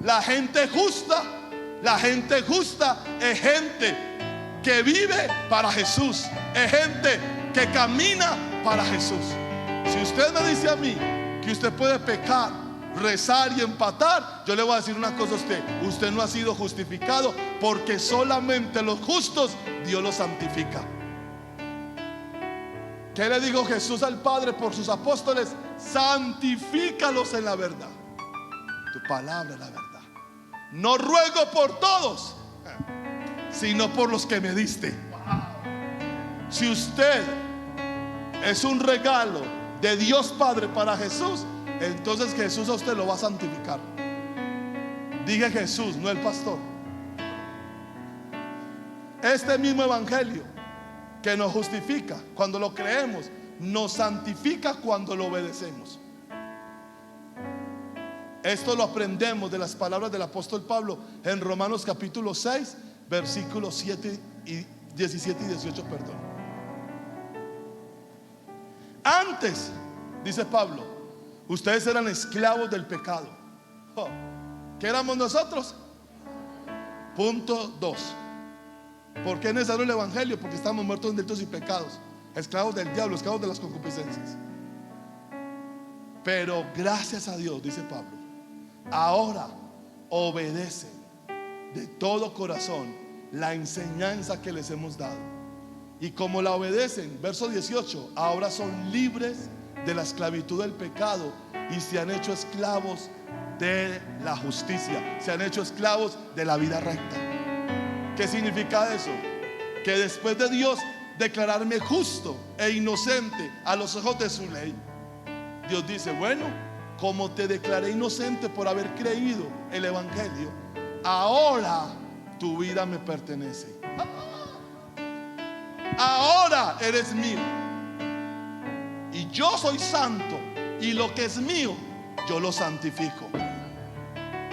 La gente justa es gente que vive para Jesús, es gente que camina para Jesús. Si usted me dice a mí que usted puede pecar, rezar y empatar, yo le voy a decir una cosa a usted: usted no ha sido justificado, porque solamente los justos Dios los santifica. ¿Qué le dijo Jesús al Padre por sus apóstoles? Santifícalos en la verdad. Tu palabra es la verdad. No ruego por todos, sino por los que me diste. Si usted es un regalo de Dios Padre para Jesús, entonces Jesús a usted lo va a santificar. Diga Jesús, no el pastor. Este mismo evangelio que nos justifica cuando lo creemos, nos santifica cuando lo obedecemos. Esto lo aprendemos de las palabras del apóstol Pablo en Romanos capítulo 6 versículos 17 y 18, perdón. Antes, dice Pablo, ustedes eran esclavos del pecado. ¿Qué éramos nosotros? Punto 2. ¿Por qué es necesario el evangelio? Porque estamos muertos en delitos y pecados, esclavos del diablo, esclavos de las concupiscencias. Pero gracias a Dios, dice Pablo, ahora obedecen de todo corazón la enseñanza que les hemos dado. Y como la obedecen, verso 18, ahora son libres de la esclavitud del pecado y se han hecho esclavos de la justicia, se han hecho esclavos de la vida recta. ¿Qué significa eso? Que después de Dios declararme justo e inocente a los ojos de su ley, Dios dice: bueno, como te declaré inocente por haber creído el evangelio, ahora tu vida me pertenece. Ahora eres mío. y yo soy santo, y lo que es mío yo lo santifico.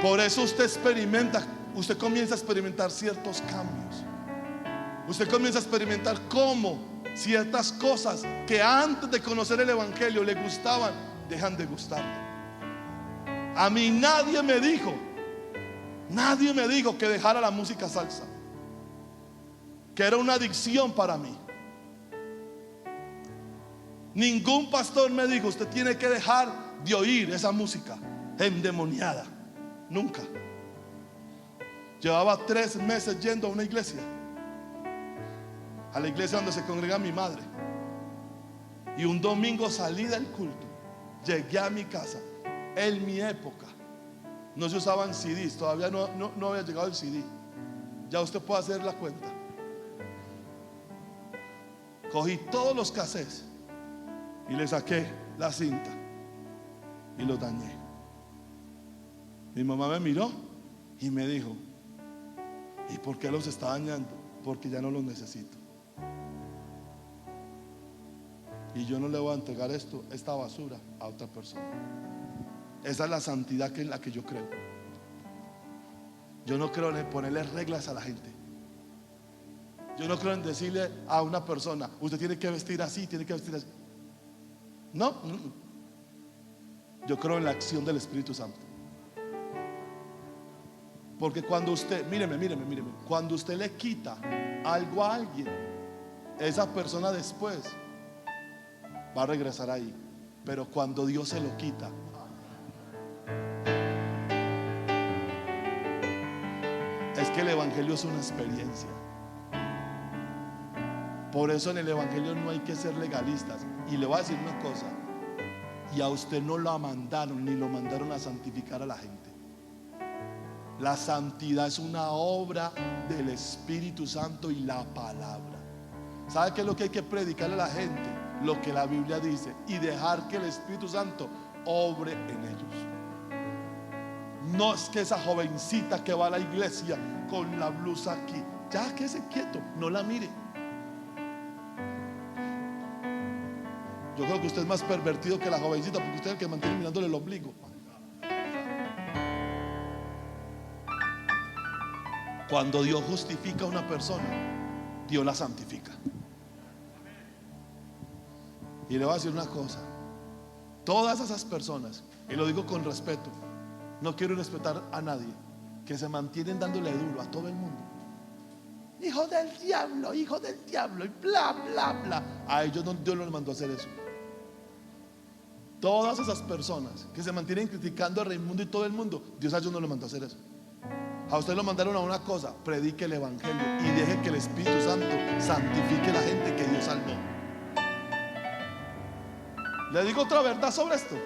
Por eso usted comienza a experimentar ciertos cambios. Usted comienza a experimentar cómo ciertas cosas que antes de conocer el evangelio le gustaban, dejan de gustarle. A mí nadie me dijo que dejara la música salsa, que era una adicción para mí. Ningún pastor me dijo: usted tiene que dejar de oír esa música endemoniada. Nunca. Llevaba 3 meses yendo a una iglesia, a la iglesia donde se congrega mi madre, y un domingo salí del culto, llegué a mi casa. En mi época no se usaban CDs, todavía no había llegado el CD. Ya usted puede hacer la cuenta. Cogí todos los cassettes y le saqué la cinta y los dañé. Mi mamá me miró y me dijo: ¿y por qué los está dañando? Porque ya no los necesito. Y yo no le voy a entregar esta basura a otra persona. Esa es la santidad en la que yo creo. Yo no creo en ponerle reglas a la gente. Yo no creo en decirle a una persona: usted tiene que vestir así, tiene que vestir así. No. Yo creo en la acción del Espíritu Santo. Porque cuando usted, míreme, cuando usted le quita algo a alguien, esa persona después va a regresar ahí. Pero cuando Dios se lo quita, es que el evangelio es una experiencia. Por eso en el evangelio no hay que ser legalistas. Y le voy a decir una cosa: y a usted no lo mandaron, ni lo mandaron a santificar a la gente. La santidad es una obra del Espíritu Santo y la palabra. ¿Sabe qué es lo que hay que predicarle a la gente? Lo que la Biblia dice, y dejar que el Espíritu Santo obre en ellos. No es que esa jovencita que va a la iglesia con la blusa aquí, ya quédese quieto, no la mire. Yo creo que usted es más pervertido que la jovencita, porque usted es el que mantiene mirándole el ombligo. Cuando Dios justifica a una persona, Dios la santifica. Y le voy a decir una cosa: todas esas personas, y lo digo con respeto, no quiero respetar a nadie, que se mantienen dándole duro a todo el mundo, hijo del diablo, y bla, bla, bla. A ellos Dios no les mandó a hacer eso. Todas esas personas que se mantienen criticando a Raimundo y todo el mundo, Dios a ellos no les mandó a hacer eso. A usted lo mandaron a una cosa: predique el evangelio y deje que el Espíritu Santo santifique a la gente que Dios salvó. Le digo otra verdad sobre esto.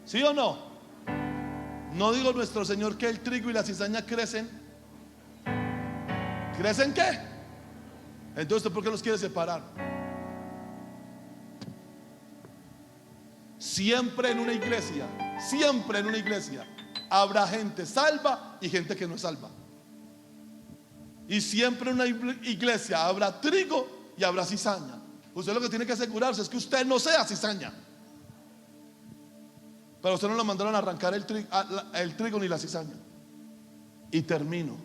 ¿Sí o no? ¿No digo nuestro Señor que el trigo y la cizaña crecen? ¿Crecen qué? Entonces, ¿por qué los quiere separar? Siempre en una iglesia habrá gente salva y gente que no es salva. Y siempre en una iglesia habrá trigo y habrá cizaña. Usted lo que tiene que asegurarse es que usted no sea cizaña. Pero usted no lo mandaron a arrancar el trigo ni la cizaña. Y termino.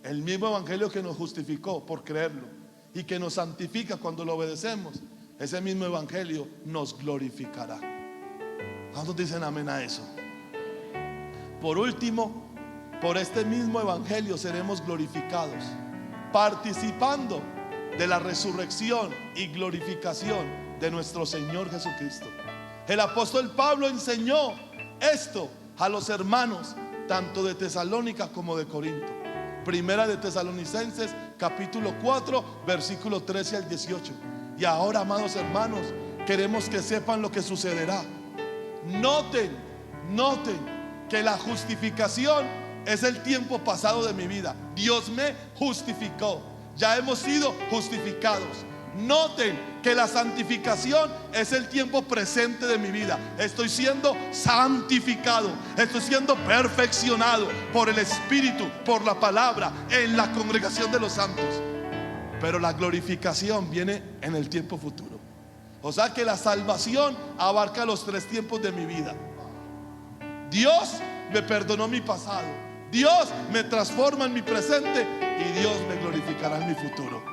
El mismo evangelio que nos justificó por creerlo y que nos santifica cuando lo obedecemos, ese mismo evangelio nos glorificará. ¿Cuántos dicen amén a eso? Por último, por este mismo evangelio seremos glorificados, participando de la resurrección y glorificación de nuestro Señor Jesucristo. El apóstol Pablo enseñó esto a los hermanos tanto de Tesalónica como de Corinto. Primera de Tesalonicenses capítulo 4 versículo 13 al 18. Y ahora, amados hermanos, queremos que sepan lo que sucederá. Noten que la justificación es el tiempo pasado de mi vida. Dios me justificó, ya hemos sido justificados. Noten que la santificación es el tiempo presente de mi vida. Estoy siendo santificado, estoy siendo perfeccionado por el Espíritu, por la palabra, en la congregación de los santos. Pero la glorificación viene en el tiempo futuro. O sea que la salvación abarca los 3 tiempos de mi vida. Dios me perdonó mi pasado, Dios me transforma en mi presente y Dios me glorificará en mi futuro.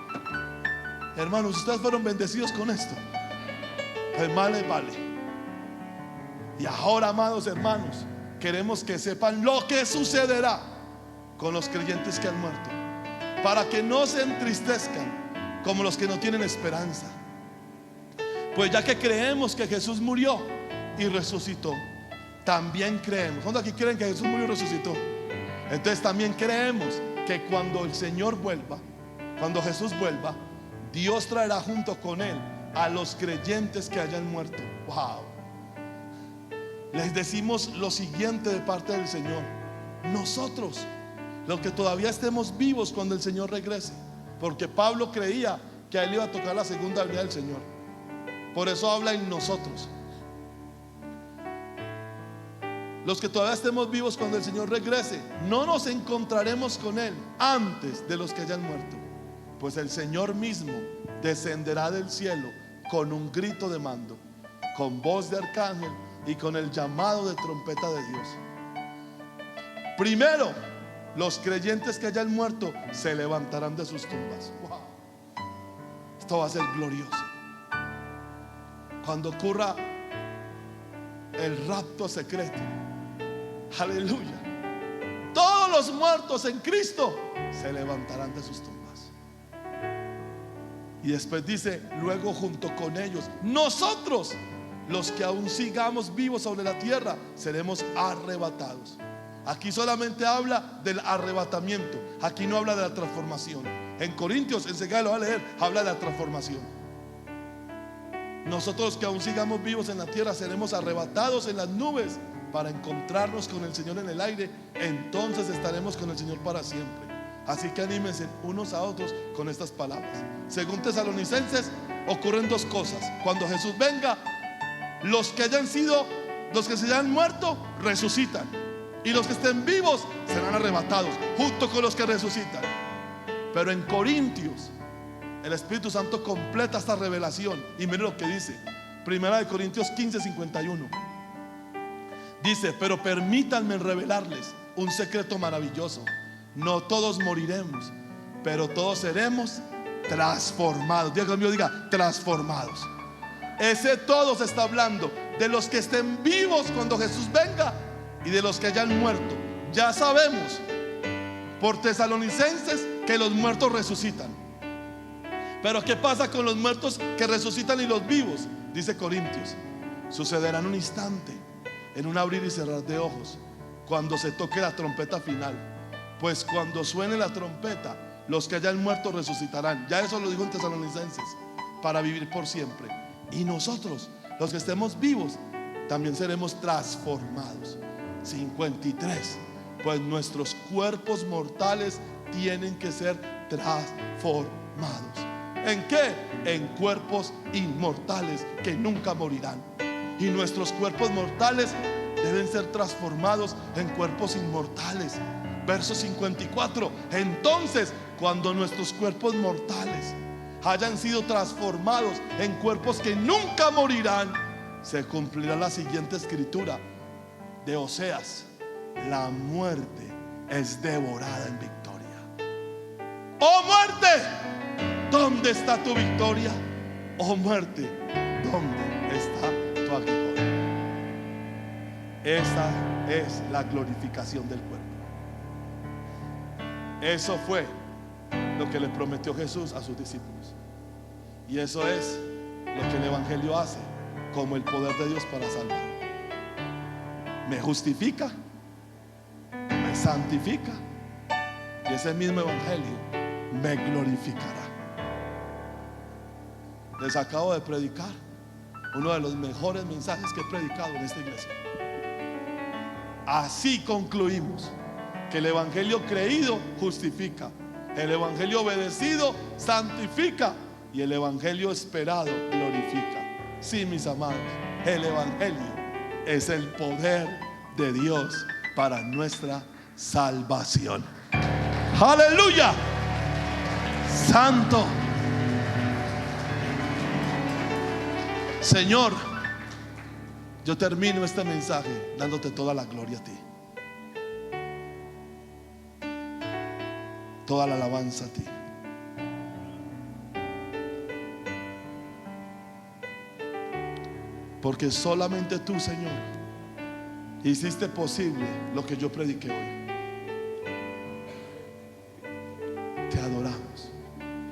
Hermanos, ustedes fueron bendecidos con esto. Pues más les vale. Y ahora, amados hermanos, queremos que sepan lo que sucederá con los creyentes que han muerto, para que no se entristezcan como los que no tienen esperanza. Pues ya que creemos que Jesús murió y resucitó, también creemos. ¿Cuántos aquí creen que Jesús murió y resucitó? Entonces también creemos que cuando el Señor vuelva, cuando Jesús vuelva, Dios traerá junto con Él a los creyentes que hayan muerto. Wow. Les decimos lo siguiente de parte del Señor: nosotros, los que todavía estemos vivos cuando el Señor regrese, porque Pablo creía que a él iba a tocar la segunda venida del Señor. Por eso habla en nosotros. Los que todavía estemos vivos cuando el Señor regrese, no nos encontraremos con Él antes de los que hayan muerto, pues el Señor mismo descenderá del cielo con un grito de mando, con voz de arcángel y con el llamado de trompeta de Dios. Primero, los creyentes que hayan muerto se levantarán de sus tumbas. Wow. Esto va a ser glorioso. Cuando ocurra el rapto secreto, aleluya, todos los muertos en Cristo se levantarán de sus tumbas. Y después dice: luego junto con ellos, nosotros, los que aún sigamos vivos sobre la tierra, seremos arrebatados. Aquí solamente habla del arrebatamiento, aquí no habla de la transformación. En Corintios, enseguida lo va a leer, habla de la transformación. Nosotros que aún sigamos vivos en la tierra seremos arrebatados en las nubes para encontrarnos con el Señor en el aire. Entonces estaremos con el Señor para siempre. Así que anímense unos a otros con estas palabras. Según Tesalonicenses, ocurren 2 cosas. Cuando Jesús venga, los que se hayan muerto resucitan, y los que estén vivos serán arrebatados junto con los que resucitan. Pero en Corintios el Espíritu Santo completa esta revelación. Y miren lo que dice, 1 Corintios 15:51. Dice: pero permítanme revelarles un secreto maravilloso. No todos moriremos, pero todos seremos transformados. Diga conmigo, diga: transformados. Ese todos está hablando de los que estén vivos cuando Jesús venga y de los que hayan muerto. Ya sabemos por Tesalonicenses que los muertos resucitan. Pero ¿qué pasa con los muertos que resucitan y los vivos? Dice Corintios: sucederá en un instante, en un abrir y cerrar de ojos, cuando se toque la trompeta final. Pues cuando suene la trompeta, los que hayan muerto resucitarán. Ya eso lo dijo en Tesalonicenses, para vivir por siempre. Y nosotros, los que estemos vivos, también seremos transformados. 53. Pues nuestros cuerpos mortales tienen que ser transformados. ¿En qué? En cuerpos inmortales que nunca morirán. Y nuestros cuerpos mortales deben ser transformados en cuerpos inmortales. Verso 54. Entonces, cuando nuestros cuerpos mortales hayan sido transformados en cuerpos que nunca morirán, se cumplirá la siguiente escritura de Oseas: la muerte es devorada en victoria. ¡Oh muerte! ¿Dónde está tu victoria? Oh muerte, ¿dónde está tu aguijón? Esa es la glorificación del cuerpo. Eso fue lo que le prometió Jesús a sus discípulos. Y eso es lo que el Evangelio hace como el poder de Dios para salvar. Me justifica, me santifica, y ese mismo Evangelio me glorificará. Les acabo de predicar uno de los mejores mensajes que he predicado en esta iglesia. Así concluimos que el Evangelio creído justifica, el Evangelio obedecido santifica, y el Evangelio esperado glorifica. Sí, mis amados, el Evangelio es el poder de Dios para nuestra salvación. ¡Aleluya! Santo. Señor, yo termino este mensaje dándote toda la gloria a ti, toda la alabanza a ti. Porque solamente tú, Señor, hiciste posible lo que yo prediqué hoy. Te adoramos.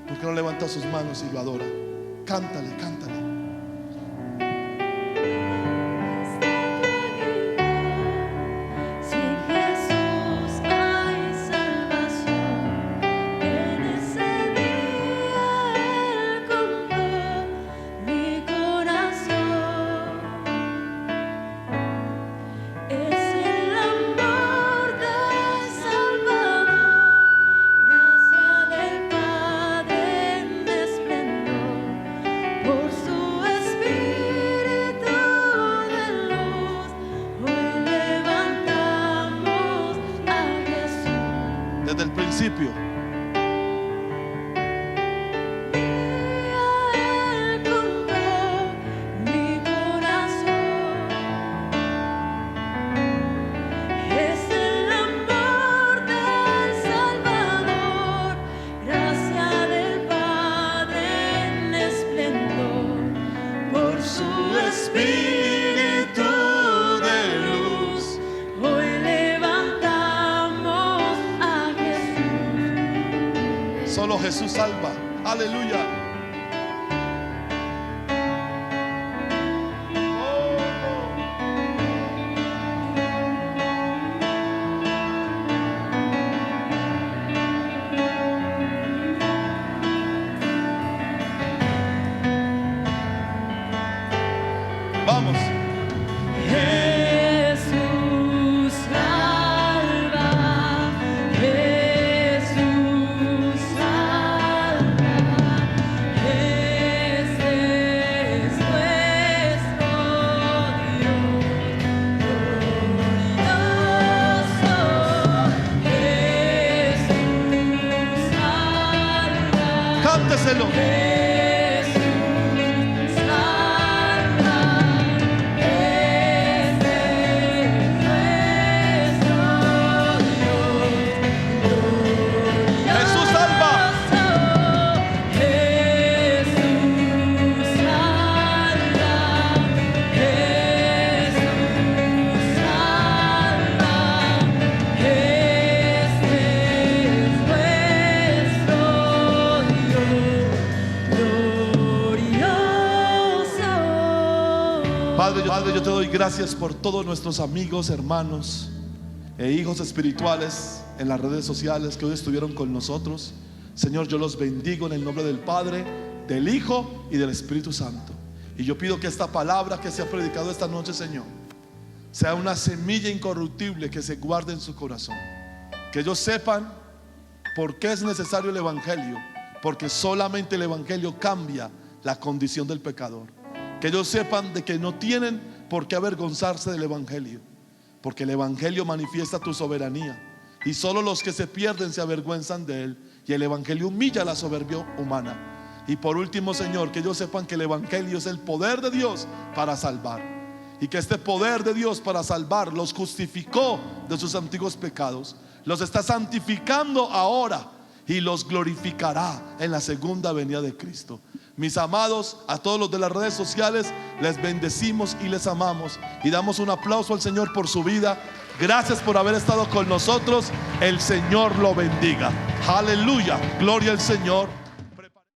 ¿Por qué no levanta sus manos y lo adora? Cántale, cántale. Desde el principio. Solo Jesús salva. Aleluya. Vamos. Cánteselo. Padre, yo te doy gracias por todos nuestros amigos, hermanos e hijos espirituales en las redes sociales que hoy estuvieron con nosotros. Señor, yo los bendigo en el nombre del Padre, del Hijo y del Espíritu Santo. Y yo pido que esta palabra que se ha predicado esta noche, Señor, sea una semilla incorruptible que se guarde en su corazón. Que ellos sepan por qué es necesario el Evangelio, porque solamente el Evangelio cambia la condición del pecador. Que ellos sepan de que no tienen por qué avergonzarse del Evangelio, porque el Evangelio manifiesta tu soberanía, y solo los que se pierden se avergüenzan de él, y el Evangelio humilla la soberbia humana. Y por último, Señor, que ellos sepan que el Evangelio es el poder de Dios para salvar, y que este poder de Dios para salvar los justificó de sus antiguos pecados, los está santificando ahora y los glorificará en la segunda venida de Cristo. Mis amados, a todos los de las redes sociales les bendecimos y les amamos, y damos un aplauso al Señor por su vida. Gracias por haber estado con nosotros. El Señor lo bendiga. Aleluya, gloria al Señor.